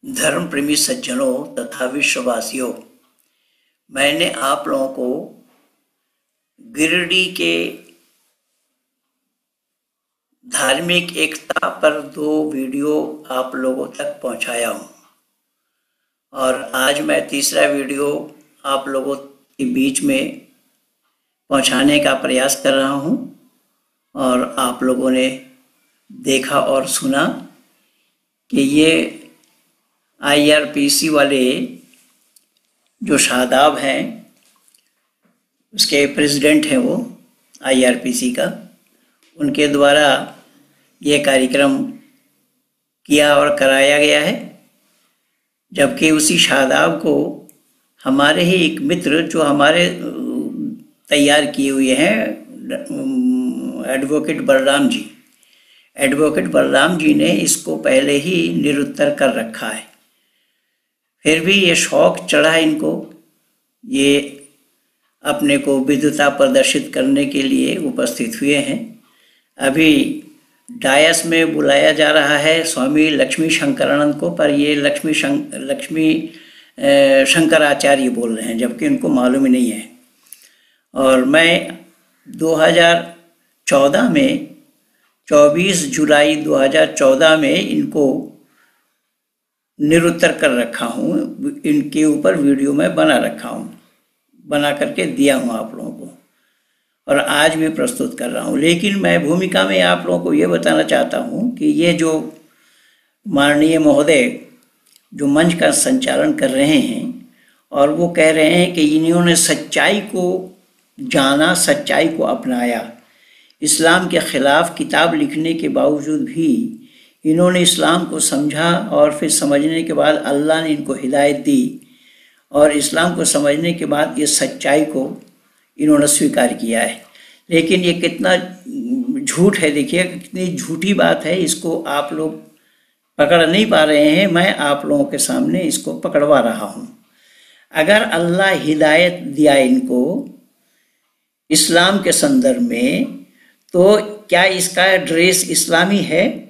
धर्म प्रेमी सज्जनों तथा विश्ववासियों, मैंने आप लोगों को गिरिडीह के धार्मिक एकता पर 2 वीडियो आप लोगों तक पहुंचाया हूं और आज मैं तीसरा वीडियो आप लोगों के बीच में पहुंचाने का प्रयास कर रहा हूं और आप लोगों ने देखा और सुना कि ये IRPC वाले जो शादाब हैं, उसके प्रेसिडेंट हैं वो IRPC का, उनके द्वारा ये कार्यक्रम किया और कराया गया है। जबकि उसी शादाब को हमारे ही एक मित्र जो हमारे तैयार किए हुए हैं, एडवोकेट बलराम जी ने इसको पहले ही निरुत्तर कर रखा है। फिर भी ये शौक चढ़ा इनको, ये अपने को विद्वता प्रदर्शित करने के लिए उपस्थित हुए हैं। अभी डायस में बुलाया जा रहा है स्वामी लक्ष्मी शंकरानंद को, पर ये लक्ष्मी शंकराचार्य बोल रहे हैं, जबकि उनको मालूम ही नहीं है। और मैं 2014 में 24 जुलाई 2014 में इनको निरुत्तर कर रखा हूँ, इनके ऊपर वीडियो में बना रखा हूँ, बना करके दिया हूँ आप लोगों को, और आज भी प्रस्तुत कर रहा हूँ। लेकिन मैं भूमिका में आप लोगों को ये बताना चाहता हूँ कि ये जो माननीय महोदय जो मंच का संचालन कर रहे हैं और वो कह रहे हैं कि इन्होंने सच्चाई को जाना, सच्चाई को अपनाया, इस्लाम के ख़िलाफ़ किताब लिखने के बावजूद भी इन्होंने इस्लाम को समझा और फिर समझने के बाद अल्लाह ने इनको हिदायत दी और इस्लाम को समझने के बाद ये सच्चाई को इन्होंने स्वीकार किया है। लेकिन ये कितना झूठ है, देखिए कितनी झूठी बात है, इसको आप लोग पकड़ नहीं पा रहे हैं। मैं आप लोगों के सामने इसको पकड़वा रहा हूँ। अगर अल्लाह हिदायत दिया इनको इस्लाम के संदर्भ में, तो क्या इसका ड्रेस इस्लामी है?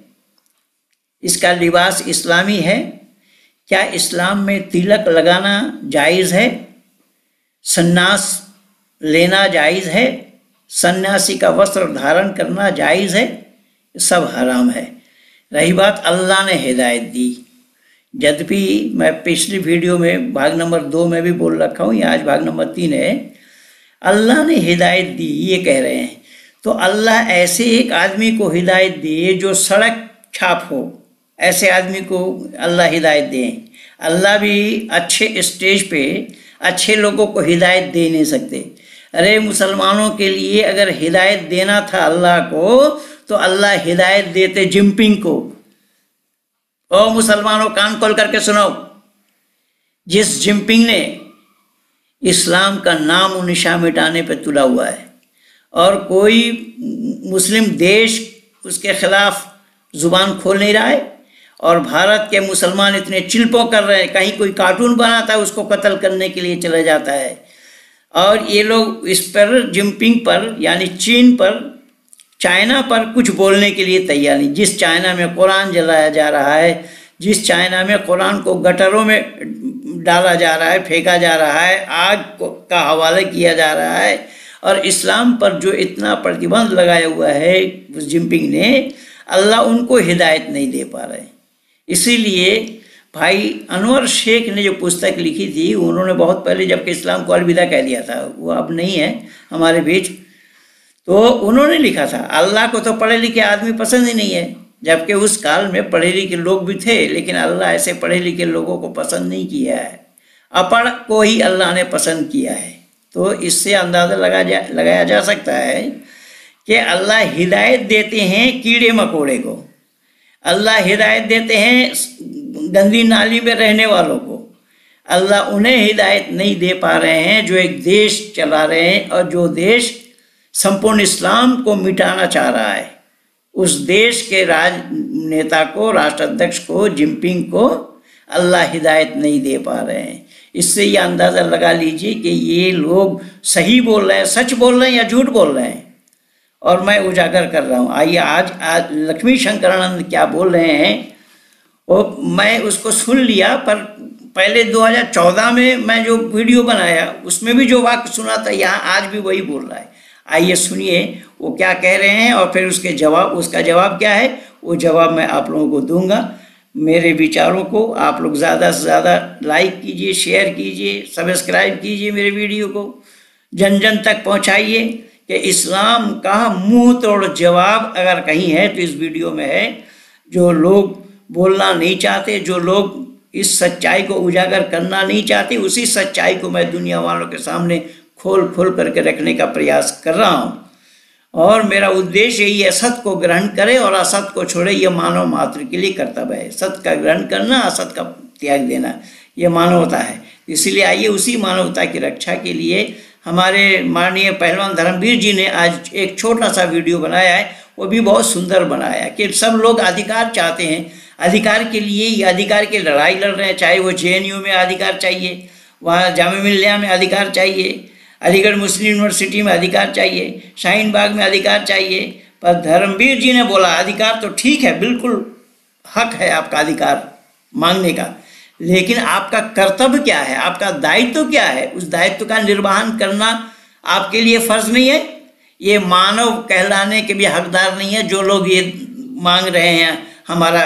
इसका लिबास इस्लामी है? क्या इस्लाम में तिलक लगाना जायज़ है? सन्यास लेना जायज़ है? सन्यासी का वस्त्र धारण करना जायज़ है? सब हराम है। रही बात अल्लाह ने हिदायत दी, यद्यपि मैं पिछली वीडियो में भाग नंबर 2 में भी बोल रखा हूँ, या आज भाग नंबर 3 है, अल्लाह ने हिदायत दी ये कह रहे हैं। तो अल्लाह ऐसे एक आदमी को हिदायत दे जो सड़क छाप हो, ऐसे आदमी को अल्लाह हिदायत दे। अल्लाह भी अच्छे स्टेज पे अच्छे लोगों को हिदायत दे नहीं सकते। अरे मुसलमानों के लिए अगर हिदायत देना था अल्लाह को, तो अल्लाह हिदायत देते जिनपिंग को। ओ मुसलमानों, कान खोल करके सुनो, जिस जिनपिंग ने इस्लाम का नाम और निशान मिटाने पर तुला हुआ है और कोई मुस्लिम देश उसके खिलाफ जुबान खोल नहीं रहा है, और भारत के मुसलमान इतने चिल्पो कर रहे हैं, कहीं कोई कार्टून बनाता है उसको कत्ल करने के लिए चला जाता है। और ये लोग इस पर जिनपिंग पर यानी चीन पर, चाइना पर कुछ बोलने के लिए तैयार नहीं। जिस चाइना में कुरान जलाया जा रहा है, जिस चाइना में कुरान को गटरों में डाला जा रहा है, फेंका जा रहा है, आग का हवाला किया जा रहा है, और इस्लाम पर जो इतना प्रतिबंध लगाया हुआ है उस जिनपिंग ने, अल्लाह उनको हिदायत नहीं दे पा रहे। इसीलिए भाई अनवर शेख ने जो पुस्तक लिखी थी, उन्होंने बहुत पहले, जबकि इस्लाम को अलविदा कह दिया था, वो अब नहीं है हमारे बीच, तो उन्होंने लिखा था अल्लाह को तो पढ़े लिखे आदमी पसंद ही नहीं है। जबकि उस काल में पढ़े लिखे लोग भी थे, लेकिन अल्लाह ऐसे पढ़े लिखे लोगों को पसंद नहीं किया है, अपढ़ को ही अल्लाह ने पसंद किया है। तो इससे अंदाज़ा लगाया जा सकता है कि अल्लाह हिदायत देते हैं कीड़े मकोड़े को, अल्लाह हिदायत देते हैं गंदी नाली में रहने वालों को। अल्लाह उन्हें हिदायत नहीं दे पा रहे हैं जो एक देश चला रहे हैं और जो देश संपूर्ण इस्लाम को मिटाना चाह रहा है। उस देश के राजनेता को, राष्ट्राध्यक्ष को, जिनपिंग को अल्लाह हिदायत नहीं दे पा रहे हैं। इससे ये अंदाज़ा लगा लीजिए कि ये लोग सही बोल रहे हैं, सच बोल रहे हैं या झूठ बोल रहे हैं। और मैं उजागर कर रहा हूँ। आइए आज लक्ष्मी शंकरानंद क्या बोल रहे हैं और मैं उसको सुन लिया, पर पहले 2014 में मैं जो वीडियो बनाया उसमें भी जो वाक्य सुना था, यहाँ आज भी वही बोल रहा है। आइए सुनिए वो क्या कह रहे हैं और फिर उसका जवाब क्या है, वो जवाब मैं आप लोगों को दूंगा। मेरे विचारों को आप लोग ज़्यादा से ज़्यादा लाइक कीजिए, शेयर कीजिए, सब्सक्राइब कीजिए, मेरे वीडियो को जन जन तक पहुंचाइए कि इस्लाम का मुंह तोड़ जवाब अगर कहीं है तो इस वीडियो में है। जो लोग बोलना नहीं चाहते, जो लोग इस सच्चाई को उजागर करना नहीं चाहते, उसी सच्चाई को मैं दुनिया वालों के सामने खोल खोल करके रखने का प्रयास कर रहा हूँ। और मेरा उद्देश्य यही है, सत्य को ग्रहण करे और असत को छोड़े, ये मानव मात्र के लिए कर्तव्य है। सत्य का ग्रहण करना, असत का त्याग देना, ये मानवता है। इसलिए आइए उसी मानवता की रक्षा के लिए हमारे माननीय पहलवान धर्मवीर जी ने आज एक छोटा सा वीडियो बनाया है, वो भी बहुत सुंदर बनाया है कि सब लोग अधिकार चाहते हैं, अधिकार के लिए ये अधिकार की लड़ाई लड़ रहे हैं। चाहे वो JNU में अधिकार चाहिए, वहाँ जामिया मिल्लिया में अधिकार चाहिए, अलीगढ़ मुस्लिम यूनिवर्सिटी में अधिकार चाहिए, शाहीन बाग में अधिकार चाहिए। पर धर्मवीर जी ने बोला अधिकार तो ठीक है, बिल्कुल हक है आपका अधिकार मांगने का, लेकिन आपका कर्तव्य क्या है, आपका दायित्व क्या है, उस दायित्व का निर्वहन करना आपके लिए फर्ज नहीं है। ये मानव कहलाने के भी हकदार नहीं है जो लोग ये मांग रहे हैं हमारा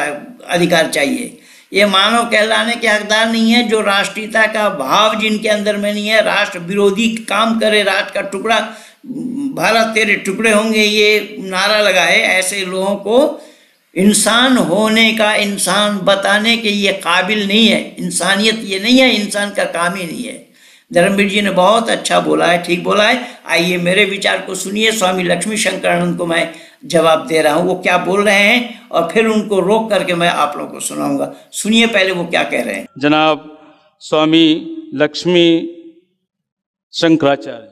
अधिकार चाहिए। ये मानव कहलाने के हकदार नहीं है जो राष्ट्रीयता का भाव जिनके अंदर में नहीं है, राष्ट्र विरोधी काम करे, राष्ट्र का टुकड़ा, भारत तेरे टुकड़े होंगे, ये नारा लगाए। ऐसे लोगों को इंसान होने का, इंसान बताने के ये काबिल नहीं है। इंसानियत ये नहीं है, इंसान का काम ही नहीं है। धर्मवीर जी ने बहुत अच्छा बोला है, ठीक बोला है। आइए मेरे विचार को सुनिए, स्वामी लक्ष्मी शंकरानंद को मैं जवाब दे रहा हूँ, वो क्या बोल रहे हैं, और फिर उनको रोक करके मैं आप लोगों को सुनाऊंगा। सुनिए पहले वो क्या कह रहे हैं। जनाब स्वामी लक्ष्मी शंकराचार्य।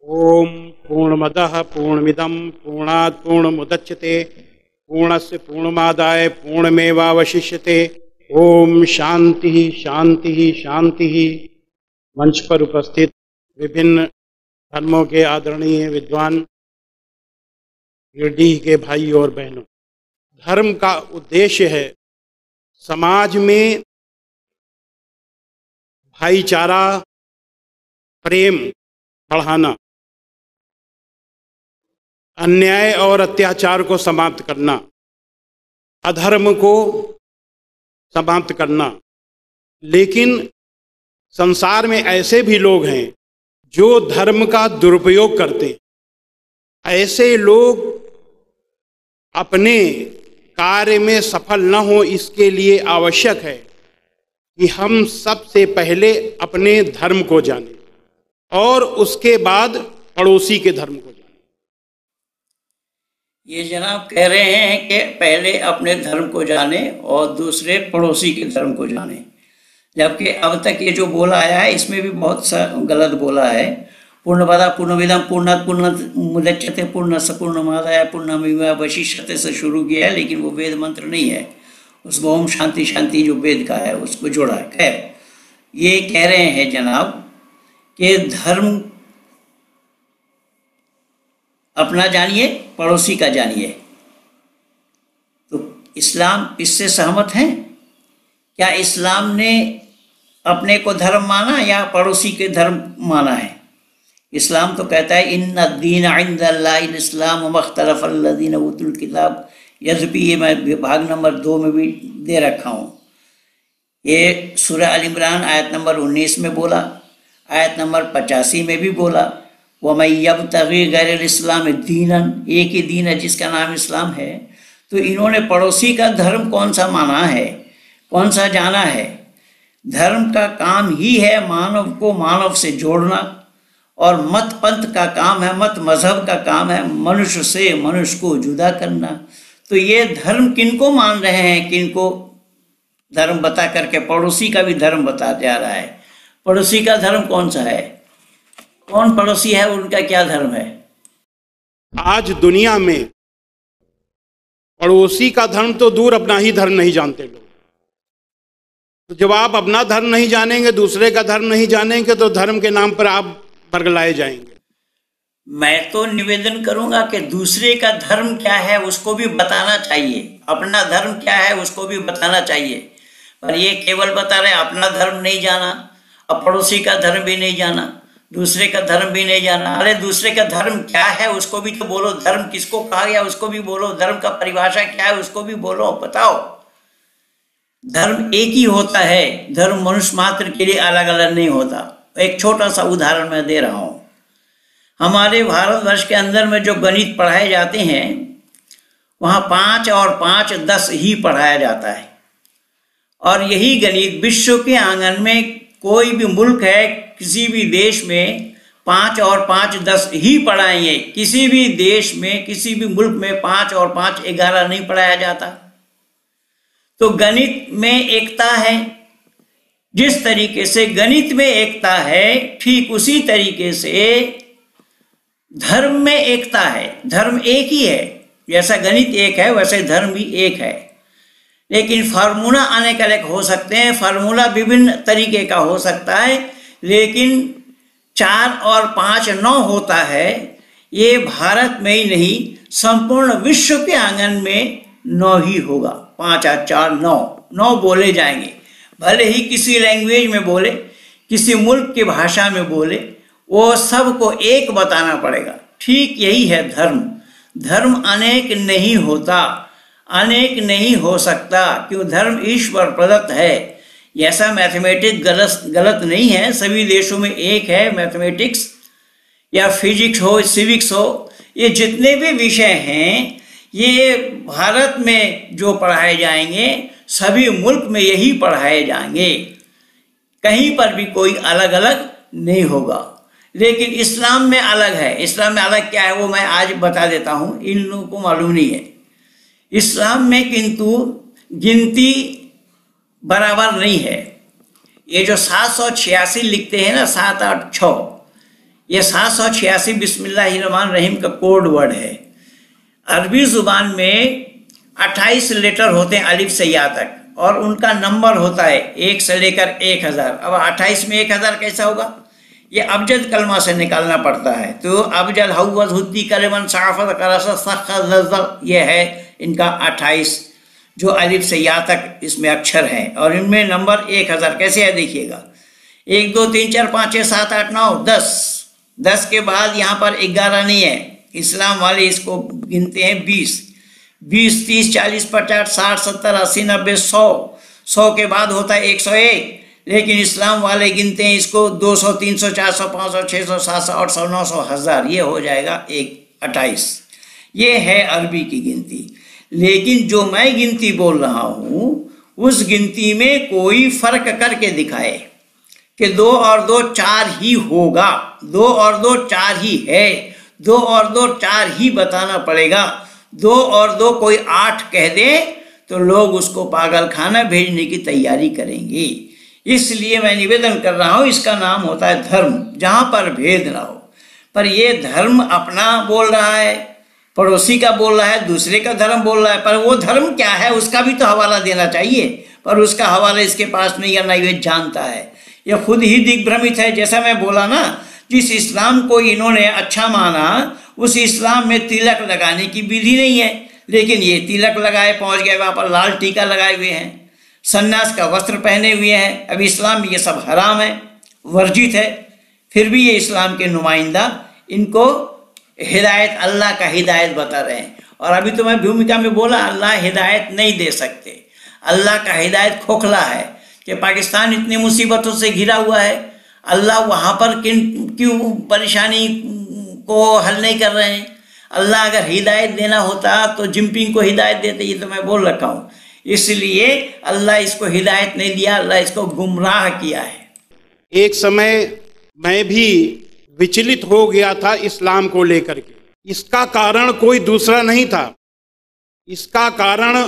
ओम पूर्णमदः पूर्णमिदं पूर्णात् पूर्णमुदच्यते पूर्णस्य पूर्णमादाय पूर्णमेवावशिष्यते। ओम शांति शांति शांति। मंच पर उपस्थित विभिन्न धर्मों के आदरणीय विद्वान गिरडीह के भाई और बहनों, धर्म का उद्देश्य है समाज में भाईचारा, प्रेम बढ़ाना, अन्याय और अत्याचार को समाप्त करना, अधर्म को समाप्त करना। लेकिन संसार में ऐसे भी लोग हैं जो धर्म का दुरुपयोग करते हैं। ऐसे लोग अपने कार्य में सफल न हो, इसके लिए आवश्यक है कि हम सबसे पहले अपने धर्म को जानें और उसके बाद पड़ोसी के धर्म को जानें। ये जनाब कह रहे हैं कि पहले अपने धर्म को जाने और दूसरे पड़ोसी के धर्म को जाने, जबकि अब तक ये जो बोला आया है इसमें भी बहुत सा गलत बोला है। पूर्णमदः पूर्णमिदं पूर्णात् पूर्णमुदच्यते पूर्णस्य पूर्णमादाय पूर्णमेवावशिष्यते से शुरू किया है, लेकिन वो वेद मंत्र नहीं है, उसमें ओम शांति शांति जो वेद का है उसको जोड़ा है। खैर, ये कह रहे हैं जनाब कि धर्म अपना जानिए, पड़ोसी का जानिए। तो इस्लाम इससे सहमत है? क्या इस्लाम ने अपने को धर्म माना या पड़ोसी के धर्म माना है? इस्लाम तो कहता है इन्ना दीन इंदल्लाहिल इस्लाम मख्तलफ़ल्लज़ीन उतुल किताब। यद्यपि ये मैं भाग नंबर 2 में भी दे रखा हूँ। ये सूरह अल इमरान आयत नंबर 19 में बोला, आयत नंबर 85 में भी बोला, वमन यब्तग़ी गैरल इस्लाम दीनन, एक ही दीन है जिसका नाम इस्लाम है। तो इन्होंने पड़ोसी का धर्म कौन सा माना है, कौन सा जाना है? धर्म का काम ही है मानव को मानव से जोड़ना, और मत पंथ का काम है, मत मजहब का काम है मनुष्य से मनुष्य को जुदा करना। तो ये धर्म किनको मान रहे हैं, किनको धर्म बता करके पड़ोसी का भी धर्म बता जा रहा है। पड़ोसी का धर्म कौन सा है, कौन पड़ोसी है, उनका क्या धर्म है? आज दुनिया में पड़ोसी का धर्म तो दूर, अपना ही धर्म नहीं जानते लोग। तो जब आप अपना धर्म नहीं जानेंगे, दूसरे का धर्म नहीं जानेंगे, तो धर्म के नाम पर आप बरगलाए जाएंगे। मैं तो निवेदन करूंगा कि दूसरे का धर्म क्या है उसको भी बताना चाहिए, अपना धर्म क्या है उसको भी बताना चाहिए। पर ये केवल बता रहे अपना धर्म नहीं जाना, अब पड़ोसी का धर्म भी नहीं जाना, दूसरे का धर्म भी नहीं जाना। अरे दूसरे का धर्म क्या है उसको भी तो बोलो, धर्म किसको कहा गया उसको भी बोलो, धर्म का परिभाषा क्या है उसको भी बोलो, बताओ। धर्म एक ही होता है, धर्म मनुष्य मात्र के लिए अलग अलग नहीं होता। एक छोटा सा उदाहरण मैं दे रहा हूं। हमारे भारतवर्ष के अंदर में जो गणित पढ़ाए जाते हैं वहाँ 5 और 5 10 ही पढ़ाया जाता है, और यही गणित विश्व के आंगन में कोई भी मुल्क है, किसी भी देश में 5 और 5 10 ही पढ़ाएंगे। किसी भी देश में, किसी भी मुल्क में 5 और 5 11 नहीं पढ़ाया जाता। तो गणित में एकता है। जिस तरीके से गणित में एकता है, ठीक उसी तरीके से धर्म में एकता है। धर्म एक ही है, जैसा गणित एक है वैसे धर्म भी एक है। लेकिन फार्मूला अनेक अलग हो सकते हैं, फार्मूला विभिन्न तरीके का हो सकता है, लेकिन 4 और 5 9 होता है। ये भारत में ही नहीं, संपूर्ण विश्व के आंगन में 9 ही होगा। 5 और 4 9 बोले जाएंगे, भले ही किसी लैंग्वेज में बोले, किसी मुल्क की भाषा में बोले, वो सबको एक बताना पड़ेगा। ठीक यही है धर्म। धर्म अनेक नहीं होता, अनेक नहीं हो सकता, क्यों? धर्म ईश्वर प्रदत्त है। ऐसा मैथमेटिक्स गलत नहीं है, सभी देशों में एक है। मैथमेटिक्स या फिजिक्स हो, सिविक्स हो, ये जितने भी विषय हैं ये भारत में जो पढ़ाए जाएंगे सभी मुल्क में यही पढ़ाए जाएंगे, कहीं पर भी कोई अलग अलग नहीं होगा। लेकिन इस्लाम में अलग है। इस्लाम में अलग क्या है वो मैं आज बता देता हूँ, इन लोगों को मालूम नहीं है। इस्लाम में किंतु गिनती बराबर नहीं है। ये जो 786 लिखते हैं ना, 7 8 6, ये 786 बिस्मिल्लाहिर्रहमानिर्रहीम का कोड वर्ड है। अरबी जुबान में 28 लेटर होते हैं अलिफ से या तक, और उनका नंबर होता है 1 से लेकर 1000। अब 28 में 1000 कैसा होगा? ये अबजद कलमा से निकालना पड़ता है। तो अबजद हवद हुद्दी कलमन साफत करसा सख, ये है इनका 28 जो अलिफ से या तक इसमें अक्षर हैं, और इनमें नंबर 1000 कैसे है देखिएगा। 1 2 3 4 5 6 7 8 9 10। 10 के बाद यहाँ पर 11 नहीं है। इस्लाम वाले इसको गिनते हैं 20 20 30 40 50 60 70 80 90 100। 100 के बाद होता है 101। लेकिन इस्लाम वाले गिनते हैं इसको 200 300 400 500 600 700 800 900 1000। ये हो जाएगा 28। ये है अरबी की गिनती। लेकिन जो मैं गिनती बोल रहा हूँ उस गिनती में कोई फर्क करके दिखाए कि 2 और 2 4 ही होगा, 2 और 2 4 ही है, 2 और 2 4 ही बताना पड़ेगा। 2 और 2 कोई 8 कह दे तो लोग उसको पागल खाना भेजने की तैयारी करेंगे। इसलिए मैं निवेदन कर रहा हूँ, इसका नाम होता है धर्म, जहाँ पर भेद ना हो। पर ये धर्म अपना बोल रहा है, पड़ोसी का बोल रहा है, दूसरे का धर्म बोल रहा है, पर वो धर्म क्या है उसका भी तो हवाला देना चाहिए। पर उसका हवाला इसके पास नहीं है, ना ये जानता है। ये खुद ही दिग्भ्रमित है। जैसा मैं बोला ना, जिस इस्लाम को इन्होंने अच्छा माना उस इस्लाम में तिलक लगाने की विधि नहीं है, लेकिन ये तिलक लगाए पहुंच गए, वहाँ पर लाल टीका लगाए हुए हैं, सन्यास का वस्त्र पहने हुए हैं। अब इस्लाम में ये सब हराम है, वर्जित है, फिर भी ये इस्लाम के नुमाइंदा इनको हिदायत, अल्लाह का हिदायत बता रहे हैं। और अभी तो मैं भूमिका में बोला अल्लाह हिदायत नहीं दे सकते, अल्लाह का हिदायत खोखला है कि पाकिस्तान इतनी मुसीबतों से घिरा हुआ है, अल्लाह वहाँ पर क्यों परेशानी को हल नहीं कर रहे हैं। अल्लाह अगर हिदायत देना होता तो जिनपिंग को हिदायत देते, ये तो मैं बोल रखा हूँ। इसलिए अल्लाह इसको हिदायत नहीं दिया, अल्लाह इसको गुमराह किया है। एक समय मैं भी विचलित हो गया था इस्लाम को लेकर के। इसका कारण कोई दूसरा नहीं था, इसका कारण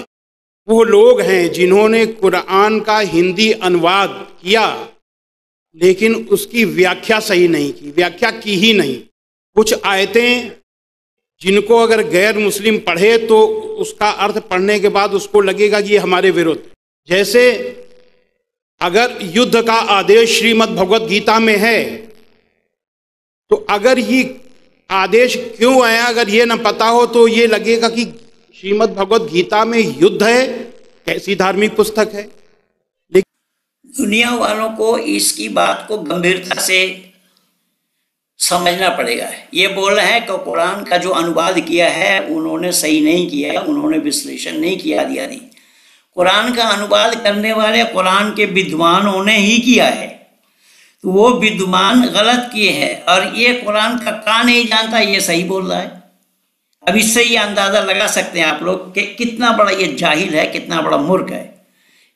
वो लोग हैं जिन्होंने कुरान का हिंदी अनुवाद किया लेकिन उसकी व्याख्या सही नहीं की, व्याख्या की ही नहीं। कुछ आयतें जिनको अगर गैर मुस्लिम पढ़े तो उसका अर्थ पढ़ने के बाद उसको लगेगा कि ये हमारे विरुद्ध। जैसे अगर युद्ध का आदेश श्रीमद् भगवत गीता में है तो अगर ये आदेश क्यों आया, अगर ये न पता हो तो ये लगेगा कि श्रीमद् भगवत गीता में युद्ध है, कैसी धार्मिक पुस्तक है। दुनिया वालों को इसकी बात को गंभीरता से समझना पड़ेगा। ये बोल रहे हैं कि कुरान का जो अनुवाद किया है उन्होंने सही नहीं किया है, उन्होंने विश्लेषण नहीं किया दिया नहीं। कुरान का अनुवाद करने वाले कुरान के विद्वानों ने ही किया है, तो वो विद्वान गलत किए हैं और ये कुरान का नहीं जानता, ये सही बोल रहा है। अब इससे ही अंदाजा लगा सकते हैं आप लोग कि कितना बड़ा ये जाहिल है, कितना बड़ा मूर्ख है।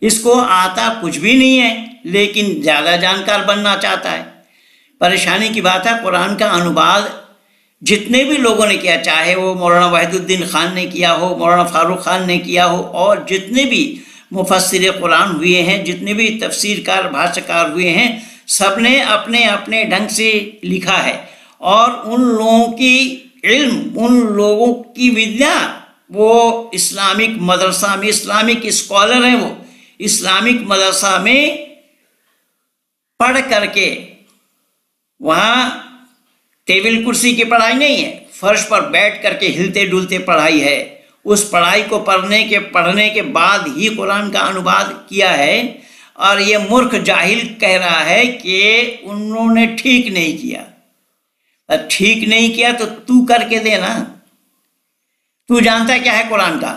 इसको आता कुछ भी नहीं है लेकिन ज़्यादा जानकार बनना चाहता है। परेशानी की बात है, कुरान का अनुवाद जितने भी लोगों ने किया, चाहे वो मौलाना वाहिदुद्दीन खान ने किया हो, मौलाना फारूक खान ने किया हो, और जितने भी मुफस्सिर कुरान हुए हैं, जितने भी तफसीरकार भाष्यकार हुए हैं, सब ने अपने अपने ढंग से लिखा है। और उन लोगों की इल्म, उन लोगों की विद्या, वो इस्लामिक मदरसा में इस्लामिक स्कॉलर हैं, वो इस्लामिक मदरसा में पढ़ करके, वहाँ टेबल कुर्सी की पढ़ाई नहीं है, फर्श पर बैठ करके हिलते डुलते पढ़ाई है। उस पढ़ाई को पढ़ने के बाद ही कुरान का अनुवाद किया है। और ये मूर्ख जाहिल कह रहा है कि उन्होंने ठीक नहीं किया। ठीक नहीं किया तो तू करके देना। तू जानता क्या है कुरान का,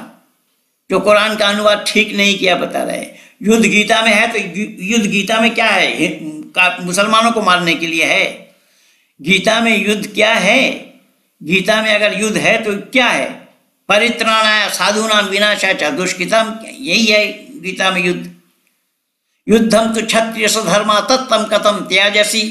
जो कुरान का अनुवाद ठीक नहीं किया बता रहे। युद्ध गीता में है, तो युद्ध गीता में क्या है? मुसलमानों को मारने के लिए है। गीता में युद्ध क्या है? गीता में अगर युद्ध है तो क्या है? परित्राणाय साधूनां विनाशाय च दुष्कृतम्, यही है गीता में युद्ध। युद्धम तो क्षत्रिय धर्मा तत्तम कथम त्याजसी।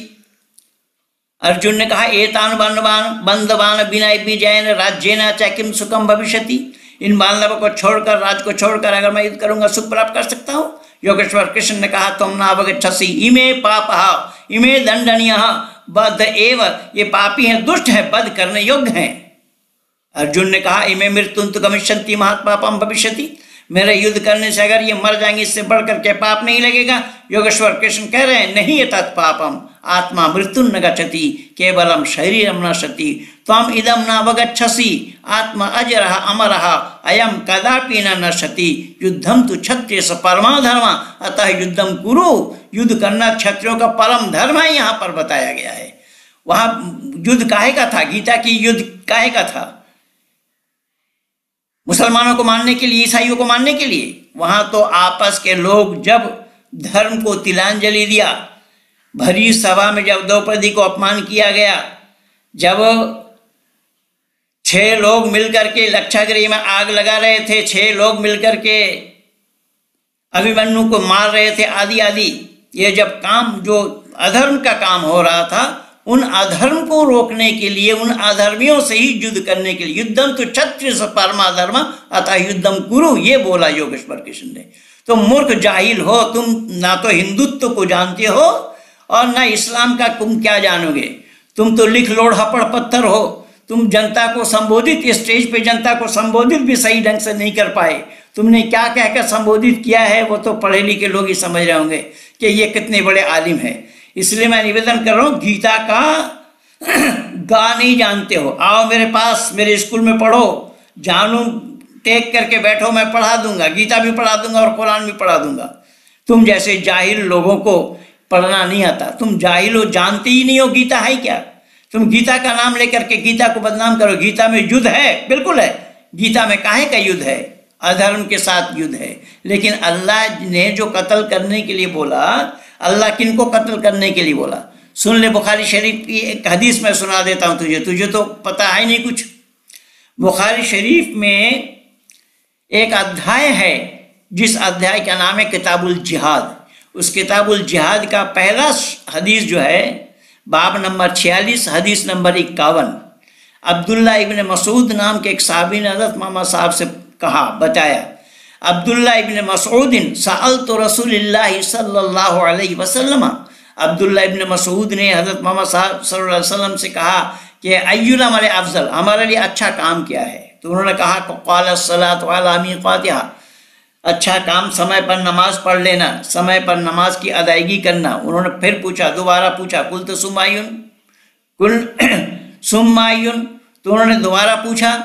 अर्जुन ने कहा एतान बंधवान विनय विजयन राज्येन च किम सुखम भविष्यति। इन बांधवों को छोड़कर, राज को छोड़कर अगर मैं युद्ध करूंगा सुख प्राप्त कर सकता हूँ? योगेश्वर कृष्ण ने कहा तुम ना अवगच्छसि इमे पापः इमे दंडनीयः बद्ध एव, ये पापी हैं, दुष्ट हैं, वध करने योग्य हैं। अर्जुन ने कहा इमे मृत्युं तु गमिष्यन्ति महत् पापम भविष्यति, मेरे युद्ध करने से अगर ये मर जाएंगे इससे बढ़कर के पाप नहीं लगेगा। योगेश्वर कृष्ण कह रहे हैं नहीं तत् पापम आत्मा मृत्यु न गच्छति केवलम शरीरम नश्यति त्वम इदम न अवगच्छसि आत्मा अजरः अमरः अयम कदापि न नश्यति युद्धम तु क्षत्रिय परमा धर्म अतः युद्धम कुरु। युद्ध करना क्षत्रियों का परम धर्म है, यहाँ पर बताया गया है। वहाँ युद्ध काहे का था? गीता की युद्ध काहे का था? मुसलमानों को मारने के लिए, ईसाइयों को मारने के लिए? वहां तो आपस के लोग जब धर्म को तिलांजलि दिया, भरी सभा में जब द्रौपदी को अपमान किया गया, जब 6 लोग मिलकर के लक्षागृह में आग लगा रहे थे, 6 लोग मिलकर के अभिमन्यु को मार रहे थे, आदि आदि, ये जब काम, जो अधर्म का काम हो रहा था, उन अधर्म को रोकने के लिए, उन अधर्मियों से ही युद्ध करने के लिए, युद्धम तो क्षत्रिय परमा धर्म अतः युद्धम कुरु, ये बोला योगेश्वर कृष्ण ने। तो मूर्ख जाहिल हो तुम, ना तो हिंदुत्व को जानते हो और ना इस्लाम का तुम क्या जानोगे। तुम तो लिख लोड़ हपड़ पत्थर हो। तुम जनता को संबोधित, स्टेज पे जनता को संबोधित भी सही ढंग से नहीं कर पाए। तुमने क्या कहकर संबोधित किया है वो तो पढ़े लिखे लोग ही समझ रहे होंगे कि ये कितने बड़े आलिम हैं। इसलिए मैं निवेदन कर रहा हूँ, गीता का गा नहीं जानते हो, आओ मेरे पास, मेरे स्कूल में पढ़ो, जानू टेक करके बैठो, मैं पढ़ा दूंगा, गीता भी पढ़ा दूंगा और कुरान भी पढ़ा दूंगा। तुम जैसे जाहिल लोगों को पढ़ना नहीं आता। तुम जाहिल हो, जानते ही नहीं हो गीता है क्या। तुम गीता का नाम लेकर के गीता को बदनाम करो। गीता में युद्ध है, बिल्कुल है। गीता में काहे का युद्ध है? अधर्म के साथ युद्ध है। लेकिन अल्लाह ने जो कत्ल करने के लिए बोला, अल्लाह किनको कत्ल करने के लिए बोला? सुन ले, बुखारी शरीफ की एक हदीस मैं सुना देता हूँ तुझे तो पता है नहीं कुछ। बुखारी शरीफ में एक अध्याय है जिस अध्याय का नाम है किताबुल जिहाद। उस किताबुल जिहाद का पहला हदीस जो है, बाब नंबर 46 हदीस नंबर 51, अब्दुल्ला इब्न मसूद नाम के एक साहबी ने हज़रत मोहम्मद साहब से कहा, बताया, अब्दुल्ला इब्न मसूदिन सअलतु रसूलुल्लाह सल्लल्लाहु अलैहि वसल्लम। अब्दुल्ला इब्न मसूद ने हज़रत मोहम्मद साहब सल्लल्लाहु अलैहि वसल्लम से कहा कि अय्युल अमल अफजल, हमारे लिए अच्छा काम क्या है? तो उन्होंने कहा क़ाल अस्सलातु अला मीक़ातिहा, अच्छा काम समय पर नमाज पढ़ लेना, समय पर नमाज की अदायगी करना। उन्होंने फिर पूछा, दोबारा पूछा, कुल तो सुमायुन, कुल सुम्मायुन, तो उन्होंने दोबारा पूछा,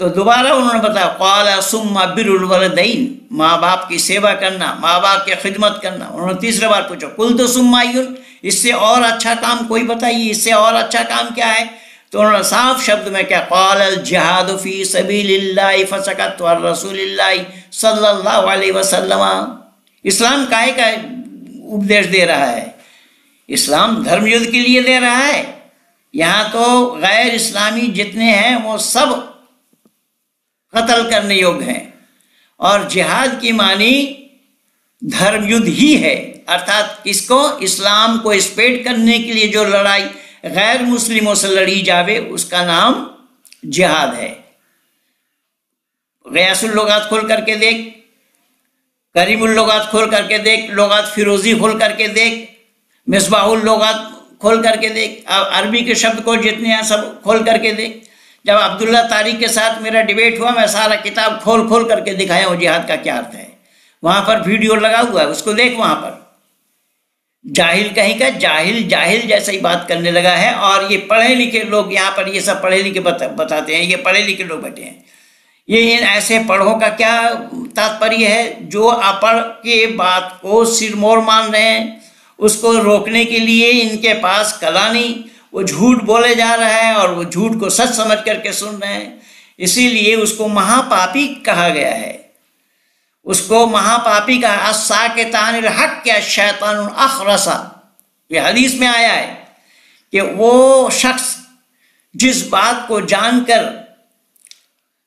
तो दोबारा उन्होंने बताया क़ाला सुम्मा बिरुल वलदैन, माँ बाप की सेवा करना, माँ बाप की खिदमत करना। उन्होंने तीसरी बार पूछा कुल तो सुम्मायुन, इससे और अच्छा काम कोई बताइए, इससे और अच्छा काम क्या है? तो उन्होंने साफ शब्द में क्या, क़ालल जिहादु फ़ी सबीलिल्लाहि फसकत व रसूलिल्लाहि सल्लल्लाहु अलैहि वसल्लम। इस्लाम काहे का उपदेश दे रहा है? इस्लाम धर्म युद्ध के लिए दे रहा है। यहाँ तो गैर इस्लामी जितने हैं वो सब कत्ल करने योग्य हैं, और जिहाद की मानी धर्म युद्ध ही है, अर्थात किसको, इस्लाम को स्प्रेड करने के लिए जो लड़ाई गैर मुस्लिमों से लड़ी जावे उसका नाम जिहाद है। गयासुल लुगात खोल करके देख, करीमुल लुगात खोल करके देख, लुगात फिरोजी खोल करके देख, मिसबाहुल लुगात खोल करके देख, अरबी के शब्द को जितने हैं सब खोल करके देख। जब अब्दुल्ला तारिक के साथ मेरा डिबेट हुआ, मैं सारा किताब खोल खोल करके दिखाया हूँ जिहाद का क्या अर्थ है। वहाँ पर वीडियो लगा हुआ है, उसको देख। वहाँ पर जाहिल कहीं का जाहिल जाहिल जैसा ही बात करने लगा है, और ये पढ़े लिखे लोग यहाँ पर ये सब पढ़े लिखे बताते हैं, ये पढ़े लिखे लोग बैठे हैं। ये इन ऐसे पढ़ों का क्या तात्पर्य है? जो अपढ़ के बात को सिरमौर मान रहे हैं, उसको रोकने के लिए इनके पास कला नहीं, वो झूठ बोले जा रहा है और वो झूठ को सच समझ करके सुन रहे हैं। इसीलिए उसको महापापी कहा गया है, उसको महापापी कहा। अस्साकितानिल हक़ या शैतानुन अखरसा, ये हदीस में आया है कि वो शख्स जिस बात को जानकर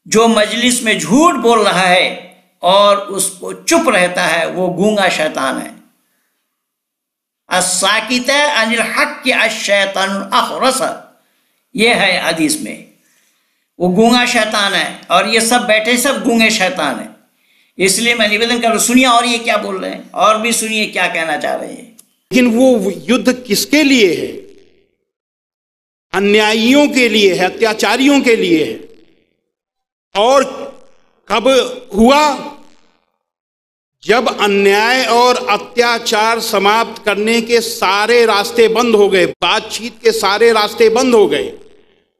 जो मजलिस में झूठ बोल रहा है और उसको चुप रहता है, वो गूंगा शैतान है। अस्साकित अनिल हक़ अश-शैतानुल अखरसा, ये है हदीस में, वो गूंगा शैतान है, और ये सब बैठे सब गूंगे शैतान है। इसलिए मैं निवेदन कर, सुनिए और ये क्या बोल रहे हैं, और भी सुनिए क्या कहना चाह रहे हैं। लेकिन वो युद्ध किसके लिए है? अन्यायियों के लिए है, अत्याचारियों के लिए है। और कब हुआ? जब अन्याय और अत्याचार समाप्त करने के सारे रास्ते बंद हो गए, बातचीत के सारे रास्ते बंद हो गए,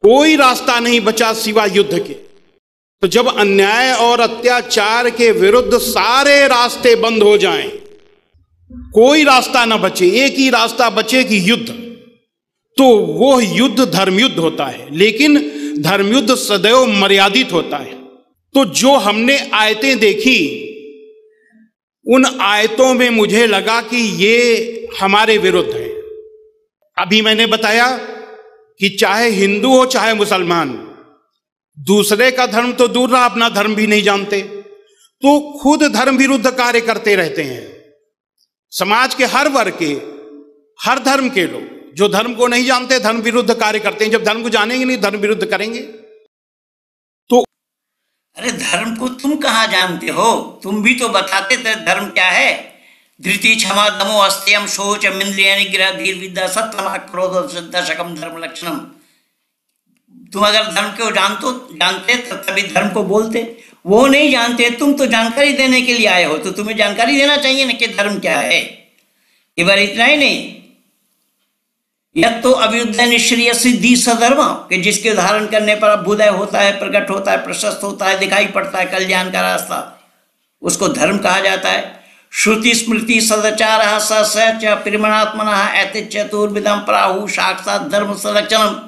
कोई रास्ता नहीं बचा सिवा युद्ध के। तो जब अन्याय और अत्याचार के विरुद्ध सारे रास्ते बंद हो जाएं, कोई रास्ता ना बचे, एक ही रास्ता बचे कि युद्ध, तो वो युद्ध धर्मयुद्ध होता है। लेकिन धर्मयुद्ध सदैव मर्यादित होता है। तो जो हमने आयतें देखी, उन आयतों में मुझे लगा कि ये हमारे विरुद्ध है। अभी मैंने बताया कि चाहे हिंदू हो चाहे मुसलमान, दूसरे का धर्म तो दूर रहा, अपना धर्म भी नहीं जानते, तो खुद धर्म विरुद्ध कार्य करते रहते हैं। समाज के हर वर्ग के, हर धर्म के लोग जो धर्म को नहीं जानते धर्म विरुद्ध कार्य करते हैं। जब धर्म को जानेंगे नहीं, धर्म विरुद्ध करेंगे। तो अरे धर्म को तुम कहाँ जानते हो? तुम भी तो बताते थे धर्म क्या है। धृति क्षमा दमो अस्त्यम शोच मिंद्रिय निग्रह धीर विद्या सत्यम क्रोध दशकम धर्म लक्षणम। तुम अगर धर्म को जानते तो तभी धर्म को बोलते। वो नहीं जानते, तुम तो जानकारी देने के लिए आए हो, तो तुम्हें जानकारी देना चाहिए ना कि धर्म क्या है। केवल इतना ही नहीं, यह तो अभ्युदय निश्चय सिद्धि सधर्म, कि जिसके धारण करने पर अभ्युदय होता है, प्रकट होता है, प्रशस्त होता है, दिखाई पड़ता है कल्याण का रास्ता, उसको धर्म कहा जाता है। श्रुति स्मृति सदाचार सच परिमणात्मन ऐति चतुर्विधम प्राहु साक्षात धर्म सलक्षणम।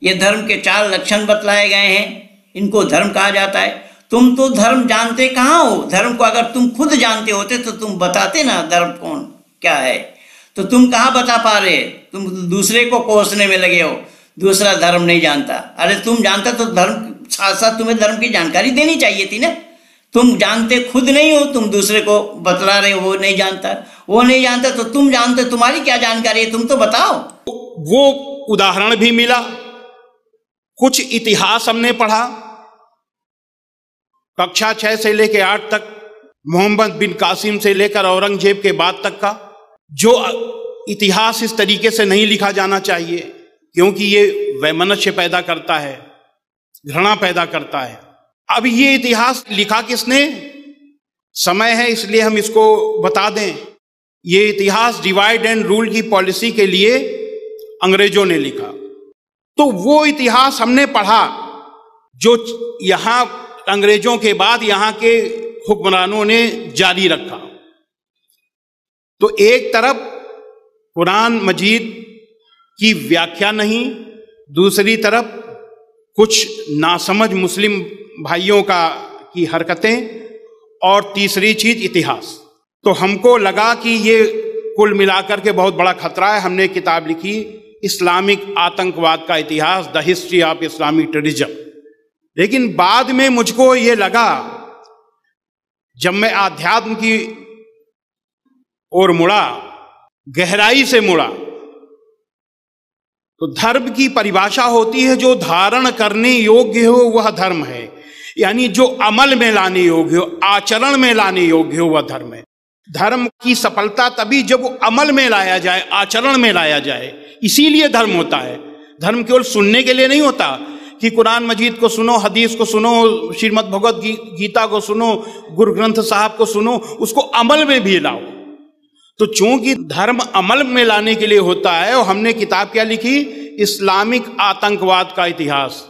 ये धर्म के 4 लक्षण बतलाए गए हैं, इनको धर्म कहा जाता है। तुम तो धर्म जानते कहाँ हो? धर्म को अगर तुम खुद जानते होते तो तुम बताते ना धर्म कौन क्या है। तो तुम कहाँ बता पा रहे? तुम दूसरे को कोसने में लगे हो, दूसरा धर्म नहीं जानता। अरे तुम जानता तो धर्म साथ साथ तुम्हें धर्म की जानकारी देनी चाहिए थी ना। तुम जानते खुद नहीं हो, तुम दूसरे को बतला रहे हो वो नहीं जानता, वो नहीं जानता तो तुम जानते, तुम्हारी क्या जानकारी है? तुम तो बताओ। वो उदाहरण भी मिला, कुछ इतिहास हमने पढ़ा कक्षा 6 से लेकर 8 तक, मोहम्मद बिन कासिम से लेकर औरंगजेब के बाद तक का, जो इतिहास इस तरीके से नहीं लिखा जाना चाहिए, क्योंकि ये वैमनस्य पैदा करता है, घृणा पैदा करता है। अब ये इतिहास लिखा किसने? समय है इसलिए हम इसको बता दें। ये इतिहास डिवाइड एंड रूल की पॉलिसी के लिए अंग्रेजों ने लिखा। तो वो इतिहास हमने पढ़ा जो यहां अंग्रेजों के बाद यहां के हुक्मरानों ने जारी रखा। तो एक तरफ कुरान मजीद की व्याख्या नहीं, दूसरी तरफ कुछ नासमझ मुस्लिम भाइयों की हरकतें, और तीसरी चीज इतिहास। तो हमको लगा कि ये कुल मिलाकर के बहुत बड़ा खतरा है। हमने किताब लिखी इस्लामिक आतंकवाद का इतिहास, the history of Islamic terrorism. लेकिन बाद में मुझको ये लगा, जब मैं आध्यात्म की ओर मुड़ा, गहराई से मुड़ा, तो धर्म की परिभाषा होती है जो धारण करने योग्य हो वह धर्म है, यानी जो अमल में लाने योग्य हो, आचरण में लाने योग्य हो वह धर्म है। धर्म की सफलता तभी जब वो अमल में लाया जाए, आचरण में लाया जाए, इसीलिए धर्म होता है। धर्म केवल सुनने के लिए नहीं होता कि कुरान मजीद को सुनो, हदीस को सुनो, श्रीमद् भगवद गीता को सुनो, गुरु ग्रंथ साहब को सुनो, उसको अमल में भी लाओ। तो चूंकि धर्म अमल में लाने के लिए होता है, और हमने किताब क्या लिखी, इस्लामिक आतंकवाद का इतिहास,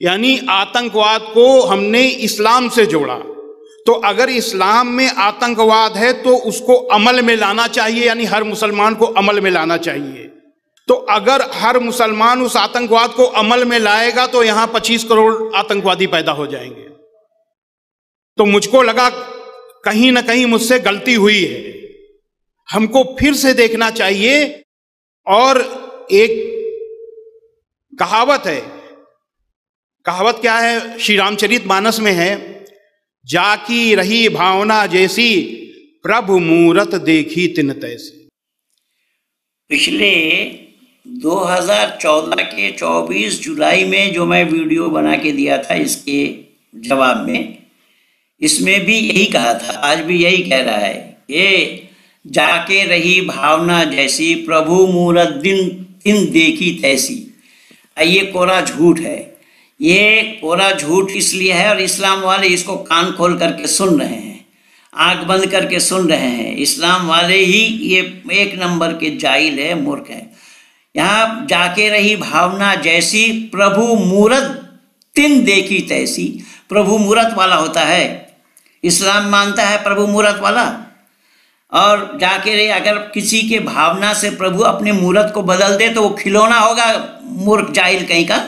यानी आतंकवाद को हमने इस्लाम से जोड़ा। तो अगर इस्लाम में आतंकवाद है तो उसको अमल में लाना चाहिए, यानी हर मुसलमान को अमल में लाना चाहिए। तो अगर हर मुसलमान उस आतंकवाद को अमल में लाएगा तो यहां 25 करोड़ आतंकवादी पैदा हो जाएंगे। तो मुझको लगा कहीं ना कहीं मुझसे गलती हुई है, हमको फिर से देखना चाहिए। और एक कहावत है, कहावत क्या है, श्री रामचरितमानस में है, जाकी रही भावना जैसी प्रभु मूरत देखी तिन तैसी। पिछले 2014 के 24 जुलाई में जो मैं वीडियो बना के दिया था इसके जवाब में, इसमें भी यही कहा था, आज भी यही कह रहा है कि जाके रही भावना जैसी प्रभु मूरत तिन देखी तैसी। ये कोरा झूठ है। ये कोरा झूठ इसलिए है, और इस्लाम वाले इसको कान खोल करके सुन रहे हैं, आंख बंद करके सुन रहे हैं। इस्लाम वाले ही ये एक नंबर के जाहिल है, मूर्ख है। यहाँ जाके रही भावना जैसी प्रभु मूरत तिन देखी तैसी। प्रभु मूरत वाला होता है, इस्लाम मानता है प्रभु मूरत वाला। और जाके रही, अगर किसी के भावना से प्रभु अपने मूरत को बदल दे तो वो खिलौना होगा, मूर्ख जाहिल कहीं का,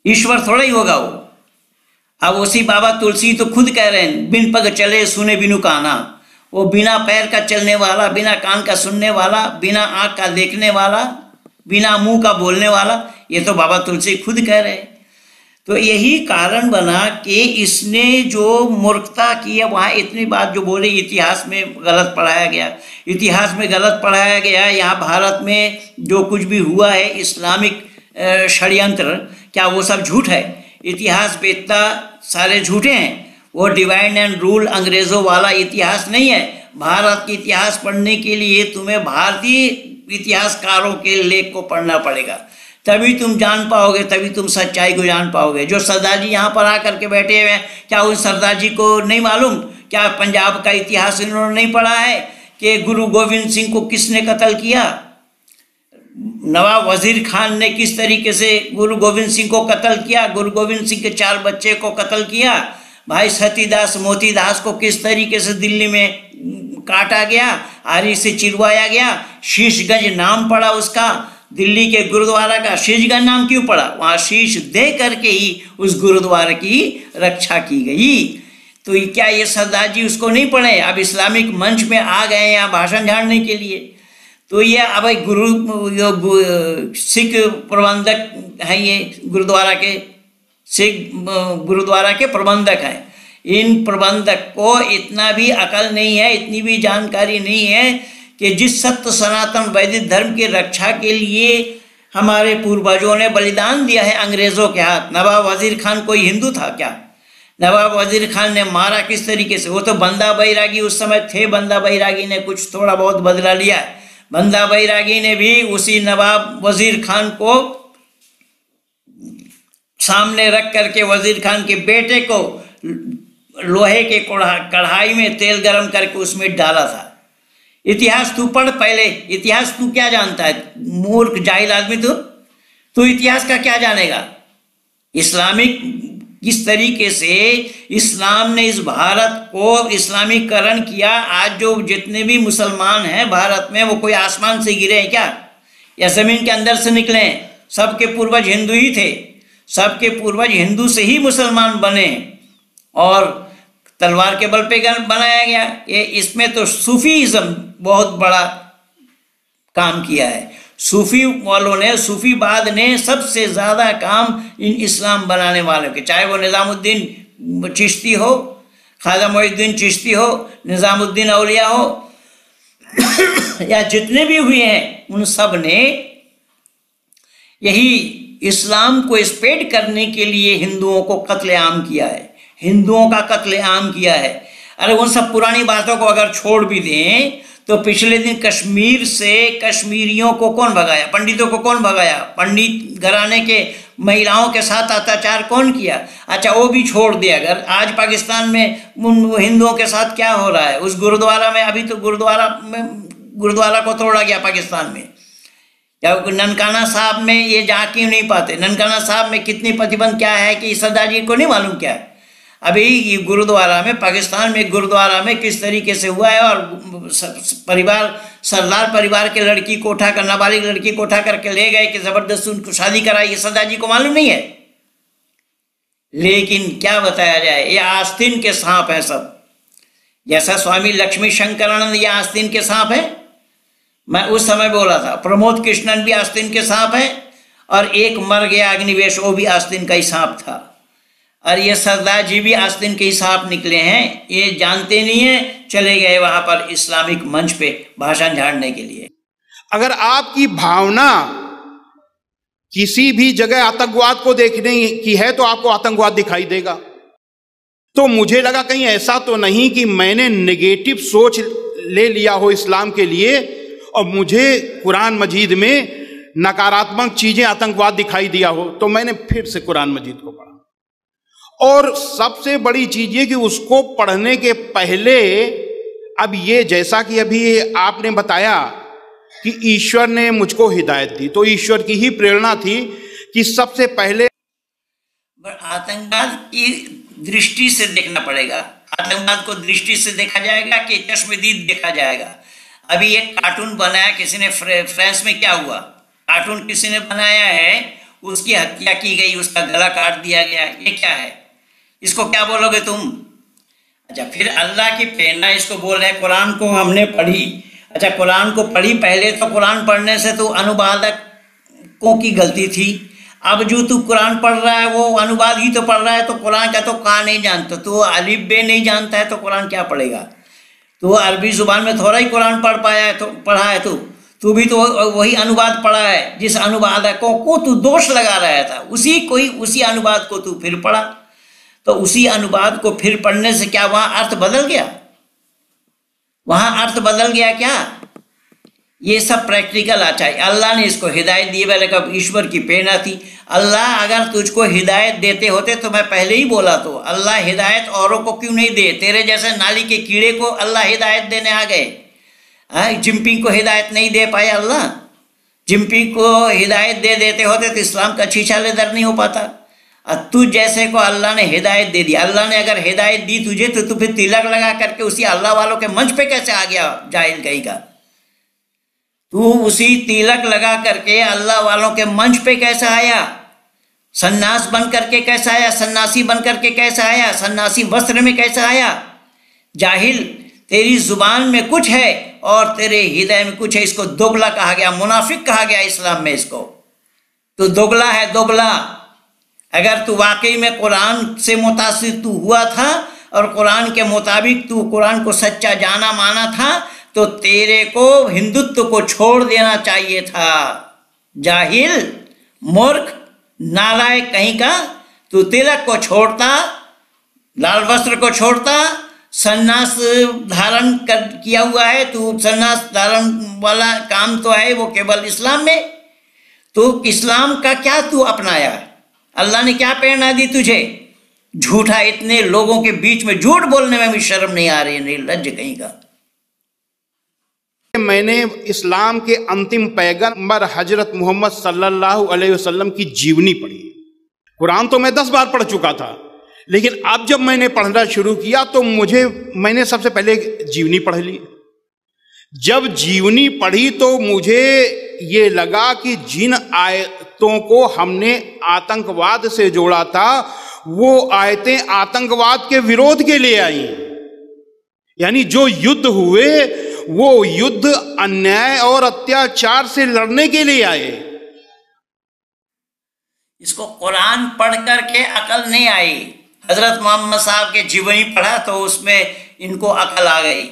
ईश्वर थोड़ा ही होगा वो। अब उसी बाबा तुलसी तो खुद कह रहे हैं, बिन पग चले सुने बिनु काना। वो बिना पैर का चलने वाला, बिना कान का सुनने वाला, बिना आँख का देखने वाला, बिना मुंह का बोलने वाला, ये तो बाबा तुलसी खुद कह रहे हैं। तो यही कारण बना कि इसने जो मूर्खता की है, वहाँ इतनी बात जो बोले इतिहास में गलत पढ़ाया गया, इतिहास में गलत पढ़ाया गया। यहाँ भारत में जो कुछ भी हुआ है इस्लामिक षड्यंत्र, क्या वो सब झूठ है? इतिहास पे इतना सारे झूठे हैं। वो डिवाइड एंड रूल अंग्रेज़ों वाला इतिहास नहीं है। भारत की इतिहास पढ़ने के लिए तुम्हें भारतीय इतिहासकारों के लेख को पढ़ना पड़ेगा, तभी तुम जान पाओगे, तभी तुम सच्चाई को जान पाओगे। जो सरदार जी यहाँ पर आकर के बैठे हुए हैं, क्या उन सरदार जी को नहीं मालूम? क्या पंजाब का इतिहास इन्होंने नहीं पढ़ा है कि गुरु गोविंद सिंह को किसने कत्ल किया? नवाब वजीर खान ने किस तरीके से गुरु गोविंद सिंह को कत्ल किया? गुरु गोविंद सिंह के 4 बच्चे को कत्ल किया। भाई सतीदास मोतीदास को किस तरीके से दिल्ली में काटा गया, आरी से चिरवाया गया। शीशगंज नाम पड़ा उसका, दिल्ली के गुरुद्वारा का शीशगंज नाम क्यों पड़ा? वहाँ शीश दे करके ही उस गुरुद्वारा की रक्षा की गई। तो क्या ये सरदार जी उसको नहीं पढ़े? अब इस्लामिक मंच में आ गए यहाँ भाषण झाड़ने के लिए। तो ये अब सिख प्रबंधक हैं, ये गुरुद्वारा के सिख गुरुद्वारा के प्रबंधक हैं। इन प्रबंधक को इतना भी अकल नहीं है, इतनी भी जानकारी नहीं है कि जिस सत्य सनातन वैदिक धर्म की रक्षा के लिए हमारे पूर्वजों ने बलिदान दिया है अंग्रेज़ों के हाथ। नवाब वजीर खान कोई हिंदू था क्या? नवाब वजीर खान ने मारा किस तरीके से? वो तो बंदा बैरागी उस समय थे, बंदा बैरागी ने कुछ थोड़ा बहुत बदला लिया है। बंदा बैरागी ने भी उसी नवाब वजीर खान को सामने रख करके वजीर खान के बेटे को लोहे के कढ़ाई में तेल गरम करके उसमें डाला था। इतिहास तू पढ़ पहले, इतिहास तू क्या जानता है? मूर्ख जाहिल आदमी तू। तो इतिहास का क्या जानेगा? इस्लामिक किस तरीके से इस्लाम ने इस भारत को इस्लामीकरण किया। आज जो जितने भी मुसलमान हैं भारत में, वो कोई आसमान से गिरे हैं क्या, या जमीन के अंदर से निकले हैं? सबके पूर्वज हिंदू ही थे, सबके पूर्वज हिंदू से ही मुसलमान बने और तलवार के बल पे बनाया गया। ये इसमें तो सूफीज़म बहुत बड़ा काम किया है। सूफी वालों ने, सूफीवाद ने सबसे ज़्यादा काम इन इस्लाम बनाने वालों के, चाहे वो निज़ामुद्दीन चिश्ती हो, ख्वाजा मोइनुद्दीन चिश्ती हो, निज़ामुद्दीन औलिया हो या जितने भी हुए हैं, उन सब ने यही इस्लाम को स्प्रेड करने के लिए हिंदुओं को कत्लेआम किया है, हिंदुओं का कत्लेआम किया है। अरे उन सब पुरानी बातों को अगर छोड़ भी दें तो पिछले दिन कश्मीर से कश्मीरियों को कौन भगाया? पंडितों को कौन भगाया? पंडित घराने के महिलाओं के साथ अत्याचार कौन किया? अच्छा, वो भी छोड़ दिया। अगर आज पाकिस्तान में हिंदुओं के साथ क्या हो रहा है, उस गुरुद्वारा में, अभी तो गुरुद्वारा को तोड़ा गया पाकिस्तान में, या ननकाना साहब में ये जा क्यों नहीं पाते? ननकाना साहब में कितनी प्रतिबंध क्या है कि सरदार जी को नहीं मालूम क्या है? अभी ये गुरुद्वारा में, पाकिस्तान में गुरुद्वारा में किस तरीके से हुआ है, और सरदार परिवार के लड़की को उठाकर, नाबालिग लड़की को उठा करके ले गए कि जबरदस्ती उनको शादी कराई, ये सरदार जी को मालूम नहीं है। लेकिन क्या बताया जाए, ये आस्तीन के सांप हैं सब। जैसा स्वामी लक्ष्मी शंकरानंद ये आस्तीन के सांप है, मैं उस समय बोला था। प्रमोद कृष्णन भी आस्तीन के सांप है, और एक मर गया अग्निवेश, वो भी आस्तीन का ही सांप था। और ये सरदार जी भी आस्तीन के ही सांप निकले हैं, ये जानते नहीं है, चले गए वहां पर इस्लामिक मंच पे भाषण झाड़ने के लिए। अगर आपकी भावना किसी भी जगह आतंकवाद को देखने की है तो आपको आतंकवाद दिखाई देगा। तो मुझे लगा कहीं ऐसा तो नहीं कि मैंने नेगेटिव सोच ले लिया हो इस्लाम के लिए और मुझे कुरान मजीद में नकारात्मक चीजें, आतंकवाद दिखाई दिया हो। तो मैंने फिर से कुरान मजीद को पढ़ा, और सबसे बड़ी चीज ये कि उसको पढ़ने के पहले, अब ये जैसा कि अभी आपने बताया कि ईश्वर ने मुझको हिदायत दी, तो ईश्वर की ही प्रेरणा थी कि सबसे पहले आतंकवाद की दृष्टि से देखना पड़ेगा। आतंकवाद को दृष्टि से देखा जाएगा कि चश्मदीद देखा जाएगा। अभी एक कार्टून बनाया किसी ने, फ्रांस में क्या हुआ, कार्टून किसी ने बनाया है, उसकी हत्या की गई, उसका गला काट दिया गया। ये क्या है? इसको क्या बोलोगे तुम? अच्छा, फिर अल्लाह की प्रेरणा इसको बोल रहे हैं। कुरान को हमने पढ़ी, अच्छा कुरान को पढ़ी, पहले तो कुरान पढ़ने से तो अनुवादकों की गलती थी। अब जो तू कुरान पढ़ रहा है वो अनुवाद ही तो पढ़ रहा है, तो कुरान का तो का नहीं जानता, तो अलिफ बे नहीं जानता है तो कुरान क्या पढ़ेगा? तो अरबी जुबान में थोड़ा ही कुरान पढ़ पाया है, तो पढ़ा है तू भी तो वही अनुवाद पढ़ा है जिस अनुवादकों को तू दोष लगा रहा था, उसी अनुवाद को तू फिर पढ़ा। तो उसी अनुवाद को फिर पढ़ने से क्या वहां अर्थ बदल गया? वहां अर्थ बदल गया क्या? ये सब प्रैक्टिकल अच्छा है। अल्लाह ने इसको हिदायत दी, मैंने कहा ईश्वर की प्रेरणा थी। अल्लाह अगर तुझको हिदायत देते होते तो मैं पहले ही बोला, तो अल्लाह हिदायत औरों को क्यों नहीं दे? तेरे जैसे नाली के कीड़े को अल्लाह हिदायत देने आ गए। जिम्पिंग को हिदायत नहीं दे पाए अल्लाह। जिम्पिंग को हिदायत दे देते होते तो इस्लाम का शीशा लेदर नहीं हो पाता। तुझ जैसे को अल्लाह ने हिदायत दे दी। अल्लाह ने अगर हिदायत दी तुझे तो तू फिर तिलक लगा करके उसी अल्लाह वालों के मंच पे कैसे आ गया? जाहिल कहीं का तू उसी तिलक लगा करके अल्लाह वालों के मंच पे कैसे आया? सन्यास बन करके कैसे आया? सन्यासी बन करके कैसे आया? सन्यासी वस्त्र में कैसे आया? जाहिल, तेरी जुबान में कुछ है और तेरे हृदय में कुछ है। इसको दोगला कहा गया, मुनाफिक कहा गया इस्लाम में इसको। तो दोगला है, दोगला। अगर तू वाकई में कुरान से मुतासिर तू हुआ था और कुरान के मुताबिक तू कुरान को सच्चा जाना माना था तो तेरे को हिंदुत्व को छोड़ देना चाहिए था। जाहिल, मूर्ख, नालायक कहीं का। तू तिलक को छोड़ता, लाल वस्त्र को छोड़ता, सन्यास धारण किया हुआ है। तू सन्यास धारण वाला काम तो है वो केवल इस्लाम में। तो इस्लाम का क्या तू अपनाया? अल्लाह ने क्या प्रेरणा दी तुझे? झूठा, इतने लोगों के बीच में झूठ बोलने में भी शर्म नहीं आ रही है, निर्लज्ज कहीं का। मैंने इस्लाम के अंतिम पैगंबर हजरत मोहम्मद सल्लल्लाहु अलैहि वसल्लम की जीवनी पढ़ी। कुरान तो मैं 10 बार पढ़ चुका था, लेकिन अब जब मैंने पढ़ना शुरू किया तो मैंने सबसे पहले जीवनी पढ़ ली। जब जीवनी पढ़ी तो मुझे ये लगा कि जिन आयतों को हमने आतंकवाद से जोड़ा था वो आयतें आतंकवाद के विरोध के लिए आई। यानी जो युद्ध हुए वो युद्ध अन्याय और अत्याचार से लड़ने के लिए आए। इसको कुरान पढ़ करके अकल नहीं आई, हजरत मोहम्मद साहब के जीवनी पढ़ा तो उसमें इनको अकल आ गई।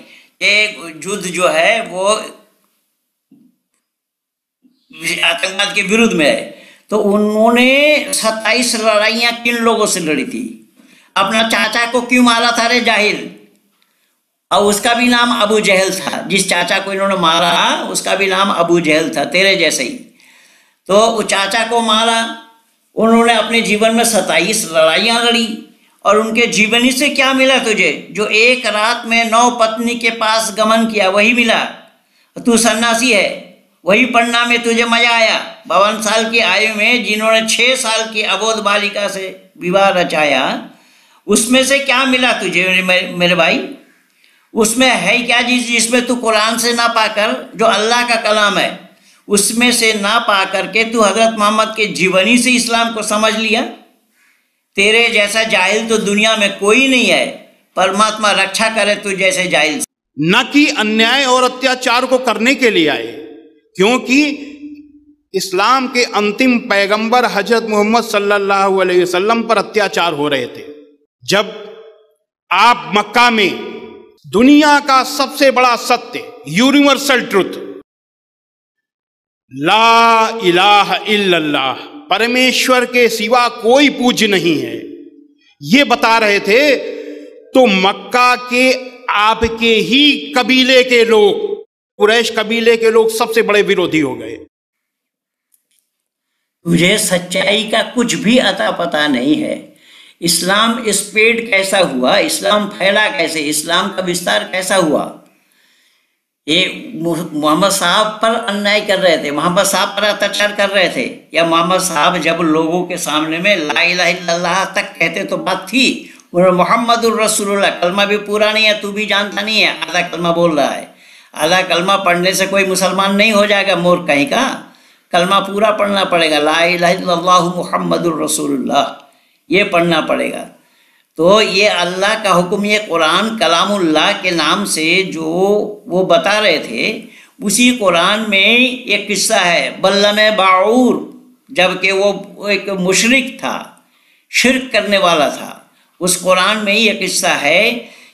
एक युद्ध जो है वो आतंकवाद के विरुद्ध में है, तो उन्होंने 27 लड़ाइयां किन लोगों से लड़ी थी? अपना चाचा को क्यों मारा था रे जाहिल? और उसका भी नाम अबू जहल था। जिस चाचा को इन्होंने मारा उसका भी नाम अबू जहल था, तेरे जैसे ही। तो उस चाचा को मारा, उन्होंने अपने जीवन में 27 लड़ाइयां लड़ी। और उनके जीवनी से क्या मिला तुझे? जो एक रात में 9 पत्नी के पास गमन किया वही मिला। तू सन्यासी है, वही पढ़ना में तुझे मजा आया। 52 साल की आयु में जिन्होंने 6 साल की अबोध बालिका से विवाह रचाया, उसमें से क्या मिला तुझे मेरे भाई? उसमें है क्या जिसमें तू कुरान से ना पाकर, जो अल्लाह का कलाम है उसमें से ना पा करके तू हजरत मोहम्मद के जीवनी से इस्लाम को समझ लिया? तेरे जैसा जाहिल तो दुनिया में कोई नहीं है। परमात्मा रक्षा करे तू जैसे जाहिल। न कि अन्याय और अत्याचार को करने के लिए आए, क्योंकि इस्लाम के अंतिम पैगंबर हजरत मोहम्मद सल्लल्लाहु अलैहि वसल्लम पर अत्याचार हो रहे थे। जब आप मक्का में दुनिया का सबसे बड़ा सत्य, यूनिवर्सल ट्रुथ, ला इलाहा इल्लल्लाह, परमेश्वर के सिवा कोई पूज्य नहीं है, ये बता रहे थे, तो मक्का के आपके ही कबीले के लोग, कुरैश कबीले के लोग सबसे बड़े विरोधी हो गए। तुझे सच्चाई का कुछ भी अता पता नहीं है। इस्लाम स्प्रेड कैसा हुआ, इस्लाम फैला कैसे, इस्लाम का विस्तार कैसा हुआ? ये मोहम्मद साहब पर अन्याय कर रहे थे, मोहम्मद साहब पर अत्याचार कर रहे थे, या मोहम्मद साहब जब लोगों के सामने में ला इलाहा इल्लल्लाह तक कहते तो बात थी। उन्होंने मोहम्मदुर रसूलुल्लाह, कलमा भी पूरा नहीं है, तू भी जानता नहीं है, आधा कलमा बोल रहा है। आधा कलमा पढ़ने से कोई मुसलमान नहीं हो जाएगा मूर्ख कहीं का। कलमा पूरा पढ़ना पड़ेगा, ला इलाहा इल्लल्लाह मुहम्मदुर रसूलुल्लाह, ये पढ़ना पड़ेगा। तो ये अल्लाह का हुक्म, ये कुरान कलामुल्लाह के नाम से जो वो बता रहे थे, उसी कुरान में एक किस्सा है बल्लम बाऊर, जबकि वो एक मुशरिक था, शिर्क करने वाला था। उस कुरान में ही एक किस्सा है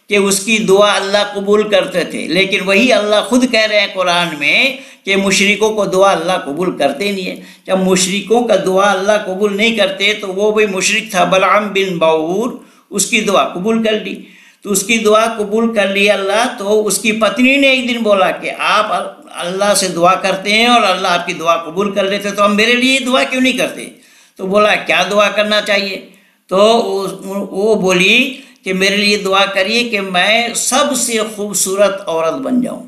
कि उसकी दुआ अल्लाह कबूल करते थे, लेकिन वही अल्लाह खुद कह रहे हैं कुरान में कि मुशरिकों को दुआ अल्लाह कबूल करते नहीं है। जब मुशरिकों का दुआ अल्लाह कबूल नहीं करते तो वो भी मुशरिक था बलआम बिन बाऊर, उसकी दुआ कबूल कर ली। तो उसकी दुआ कबूल कर ली अल्लाह। तो उसकी पत्नी ने एक दिन बोला कि आप अल्लाह से दुआ करते हैं और अल्लाह आपकी दुआ कबूल कर लेते, तो हम मेरे लिए दुआ क्यों नहीं करते? तो बोला क्या दुआ करना चाहिए? तो वो बोली कि मेरे लिए दुआ करिए कि मैं सबसे खूबसूरत औरत बन जाऊं,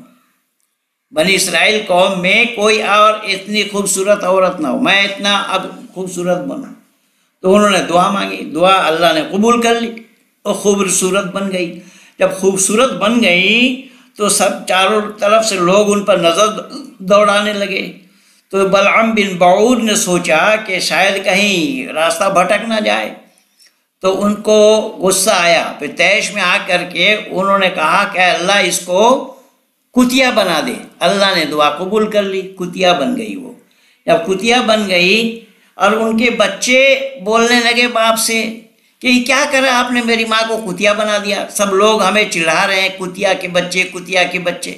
बनी इस्राइल कौम में कोई और इतनी खूबसूरत औरत ना हो, मैं इतना अब खूबसूरत बनूं। तो उन्होंने दुआ मांगी, दुआ अल्लाह ने कबूल कर ली और खूबसूरत बन गई। जब खूबसूरत बन गई तो सब चारों तरफ से लोग उन पर नज़र दौड़ाने लगे। तो बलआम बिन बाऊर ने सोचा कि शायद कहीं रास्ता भटक ना जाए, तो उनको गुस्सा आया। फिर तैश में आकर के उन्होंने कहा कि अल्लाह इसको कुतिया बना दे। अल्लाह ने दुआ कबूल कर ली, कुतिया बन गई वो। जब कुतिया बन गई और उनके बच्चे बोलने लगे बाप से कि क्या करा आपने, मेरी माँ को कुतिया बना दिया, सब लोग हमें चिढ़ा रहे हैं, कुतिया के बच्चे, कुतिया के बच्चे।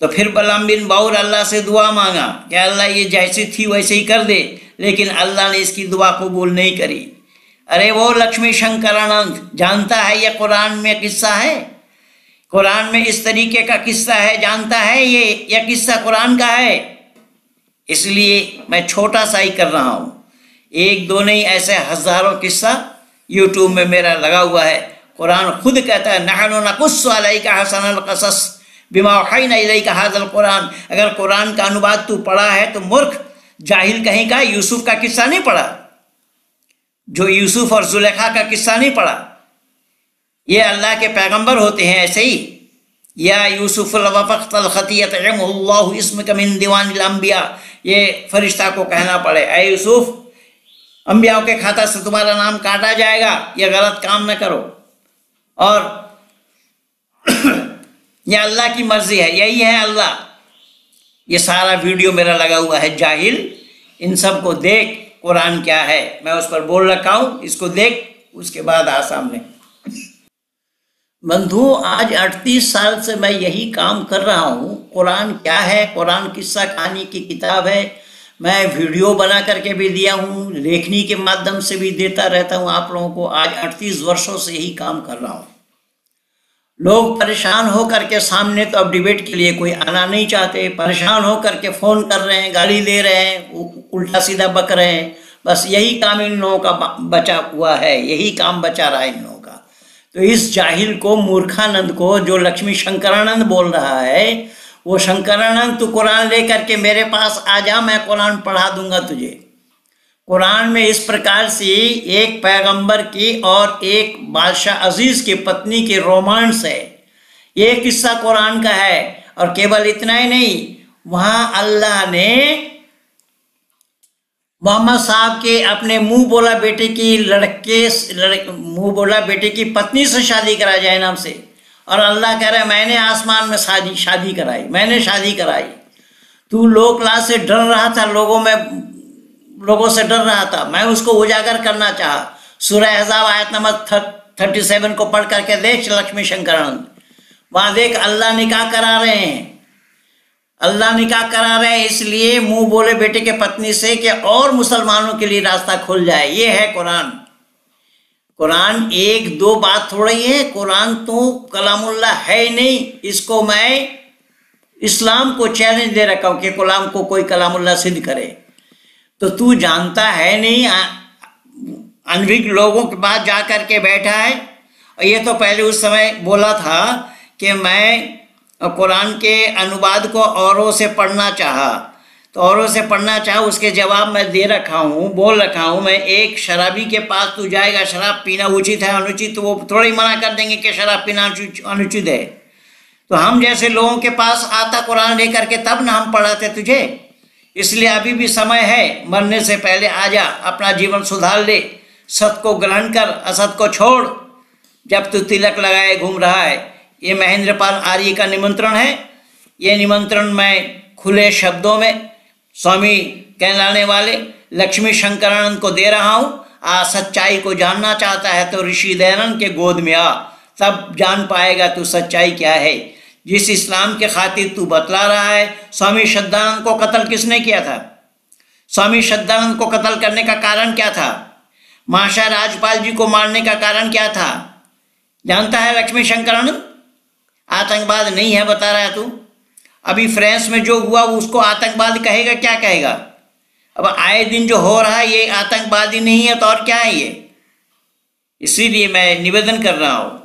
तो फिर बलआम बिन बाऊर अल्लाह से दुआ मांगा कि अल्लाह ये जैसी थी वैसे ही कर दे, लेकिन अल्लाह ने इसकी दुआ कबूल नहीं करी। अरे वो लक्ष्मी शंकरानंद जानता है ये कुरान में किस्सा है, कुरान में इस तरीके का किस्सा है, जानता है ये किस्सा कुरान का है। इसलिए मैं छोटा सा ही कर रहा हूँ, एक दो नहीं, ऐसे हजारों किस्सा यूट्यूब में मेरा लगा हुआ है। कुरान खुद कहता है नहनु नकुस्सु अलैका हसनल क़सस, बिमा वहयना इलैका हाज़ल कुरान, अगर कुरान का अनुवाद तू पढ़ा है तो मूर्ख जाहिल कहीं का यूसुफ का किस्सा नहीं पढ़ा, जो यूसुफ और जुलेखा का किस्सा नहीं पढ़ा। ये अल्लाह के पैगंबर होते हैं ऐसे ही। या यूसुफ वफ़क़्तल ख़तियत अल्लाहु इस्मक मिन दीवानिल अंबिया, ये फरिश्ता को कहना पड़े, ऐ यूसुफ अंबियाओं के खाता से तुम्हारा नाम काटा जाएगा, ये गलत काम न करो। और यह अल्लाह की मर्जी है, यही है अल्लाह। ये सारा वीडियो मेरा लगा हुआ है, जाहिल इन सब को देख कुरान क्या है, मैं उस पर बोल रखा हूँ, इसको देख, उसके बाद आ सामने। बंधु, आज 38 साल से मैं यही काम कर रहा हूँ। कुरान क्या है, कुरान किस्सा कहानी की किताब है। मैं वीडियो बना करके भी दिया हूँ, लेखनी के माध्यम से भी देता रहता हूँ आप लोगों को। आज 38 वर्षों से यही काम कर रहा हूँ। लोग परेशान हो करके सामने तो अब डिबेट के लिए कोई आना नहीं चाहते, परेशान हो करके फ़ोन कर रहे हैं, गाली दे रहे हैं, उल्टा सीधा बक रहे हैं। बस यही काम इन लोगों का बचा हुआ है, यही काम बचा रहा है इन लोगों का। तो इस जाहिल को, मूर्खानंद को, जो लक्ष्मी शंकरानंद बोल रहा है, वो शंकरानंद तू कुरान ले करके मेरे पास आ जा, मैं कुरान पढ़ा दूंगा तुझे। कुरान में इस प्रकार से एक पैगंबर की और एक बादशाह अजीज की पत्नी के रोमांस है, ये किस्सा कुरान का है। और केवल इतना ही नहीं, वहां अल्लाह ने मोहम्मद साहब के अपने मुंह बोला बेटे की पत्नी से शादी करा जाए नाम से। और अल्लाह कह रहा है मैंने आसमान में शादी कराई, मैंने शादी कराई। तू लोक लाज से डर रहा था, लोगों से डर रहा था, मैं उसको उजागर करना चाहा। सूरह अहज़ाब आयत नंबर 37 को पढ़ करके देख लक्ष्मी शंकरानंद, वहां देख अल्लाह निकाह करा रहे हैं, अल्लाह निकाह करा रहे हैं इसलिए मुंह बोले बेटे के पत्नी से कि और मुसलमानों के लिए रास्ता खुल जाए। ये है कुरान। कुरान एक दो बात थोड़ी है, कुरान तो कलामुल्लाह है ही नहीं। इसको मैं इस्लाम को चैलेंज दे रखा हूं कि कलाम को कोई कलामुल्लाह सिद्ध करे। तो तू जानता है नहीं, अनभिज्ञ लोगों के पास जा कर के बैठा है। और ये तो पहले उस समय बोला था कि मैं कुरान के अनुवाद को औरों से पढ़ना चाहा, तो औरों से पढ़ना चाहा, उसके जवाब मैं दे रखा हूँ, बोल रखा हूँ। मैं एक शराबी के पास तू जाएगा, शराब पीना उचित है अनुचित, तो वो थोड़ा ही मना कर देंगे कि शराब पीना अनुचित है। तो हम जैसे लोगों के पास आता कुरान लेकर के, तब ना हम पढ़ाते तुझे। इसलिए अभी भी समय है, मरने से पहले आ जा, अपना जीवन सुधार ले, सत को ग्रहण कर, असत को छोड़। जब तू तिलक लगाए घूम रहा है, ये महेंद्र पाल आर्य का निमंत्रण है। ये निमंत्रण मैं खुले शब्दों में स्वामी कहलाने वाले लक्ष्मी शंकरानंद को दे रहा हूँ। सच्चाई को जानना चाहता है तो ऋषि दयानंद के गोद में आ, तब जान पाएगा तू सच्चाई क्या है। जिस इस्लाम के खातिर तू बतला रहा है, स्वामी श्रद्धानंद को कत्ल किसने किया था? स्वामी श्रद्धानंद को कत्ल करने का कारण क्या था? महाशय राजपाल जी को मारने का कारण क्या था? जानता है लक्ष्मी शंकरानंद? आतंकवाद नहीं है बता रहा है तू। अभी फ्रांस में जो हुआ उसको आतंकवाद कहेगा? क्या कहेगा? अब आए दिन जो हो रहा है ये आतंकवादी नहीं है तो और क्या है ये? इसीलिए मैं निवेदन कर रहा हूँ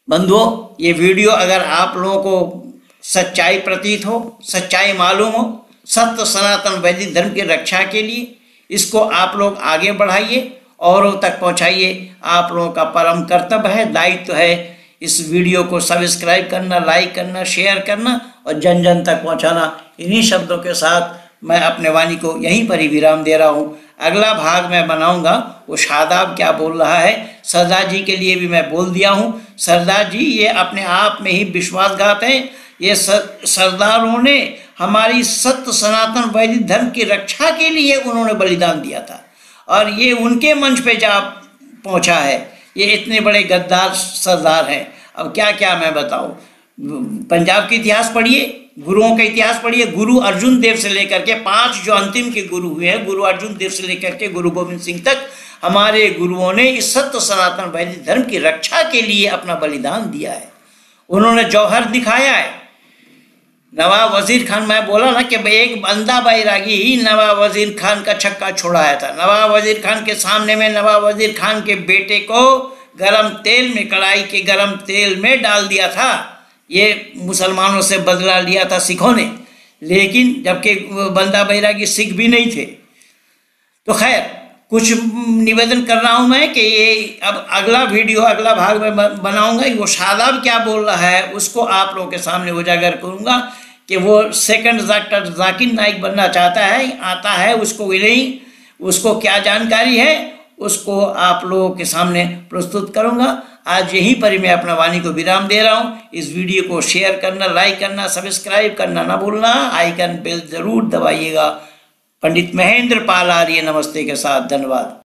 बंधुओं, ये वीडियो अगर आप लोगों को सच्चाई प्रतीत हो, सच्चाई मालूम हो, सत्य सनातन वैदिक धर्म की रक्षा के लिए इसको आप लोग आगे बढ़ाइए, औरों तक पहुँचाइए। आप लोगों का परम कर्तव्य है, दायित्व है इस वीडियो को सब्सक्राइब करना, लाइक करना, शेयर करना और जन जन तक पहुँचाना। इन्हीं शब्दों के साथ मैं अपने वाणी को यहीं पर ही विराम दे रहा हूँ। अगला भाग मैं बनाऊंगा वो शादाब क्या बोल रहा है। सरदार जी के लिए भी मैं बोल दिया हूँ। सरदार जी ये अपने आप में ही विश्वासघात हैं। ये सरदारों ने हमारी सत्य सनातन वैदिक धर्म की रक्षा के लिए उन्होंने बलिदान दिया था और ये उनके मंच पे जा पहुँचा है। ये इतने बड़े गद्दार सरदार हैं। अब क्या क्या मैं बताऊँ। पंजाब के इतिहास पढ़िए, गुरुओं का इतिहास पढ़िए। गुरु अर्जुन देव से लेकर के 5 जो अंतिम के गुरु हुए हैं, गुरु अर्जुन देव से लेकर के गुरु गोविंद सिंह तक, हमारे गुरुओं ने इस सत्य सनातन वैदिक धर्म की रक्षा के लिए अपना बलिदान दिया है। उन्होंने जौहर दिखाया है। नवाब वजीर खान, मैं बोला ना कि एक बंदा बैरागी ही नवाब वजीर खान का छक्का छुड़ाया था। नवाब वजीर खान के सामने में नवाब वजीर खान के बेटे को गरम तेल में, कढ़ाई के गरम तेल में डाल दिया था ये मुसलमानों से बदला लिया था सिखों ने, लेकिन जबकि बंदा बैरागी सिख भी नहीं थे। तो खैर, कुछ निवेदन कर रहा हूँ मैं कि ये अब अगला वीडियो, अगला भाग में बनाऊंगा, वो शादाब क्या बोल रहा है उसको आप लोगों के सामने उजागर करूंगा कि वो सेकंड डॉक्टर जाकिर नाइक बनना चाहता है, आता है, उसको नहीं, उसको क्या जानकारी है, उसको आप लोगों के सामने प्रस्तुत करूंगा। आज यहीं पर ही मैं अपना वाणी को विराम दे रहा हूं। इस वीडियो को शेयर करना, लाइक करना, सब्सक्राइब करना ना भूलना, आइकन बेल जरूर दबाइएगा। पंडित महेंद्र पाल आर्य नमस्ते के साथ, धन्यवाद।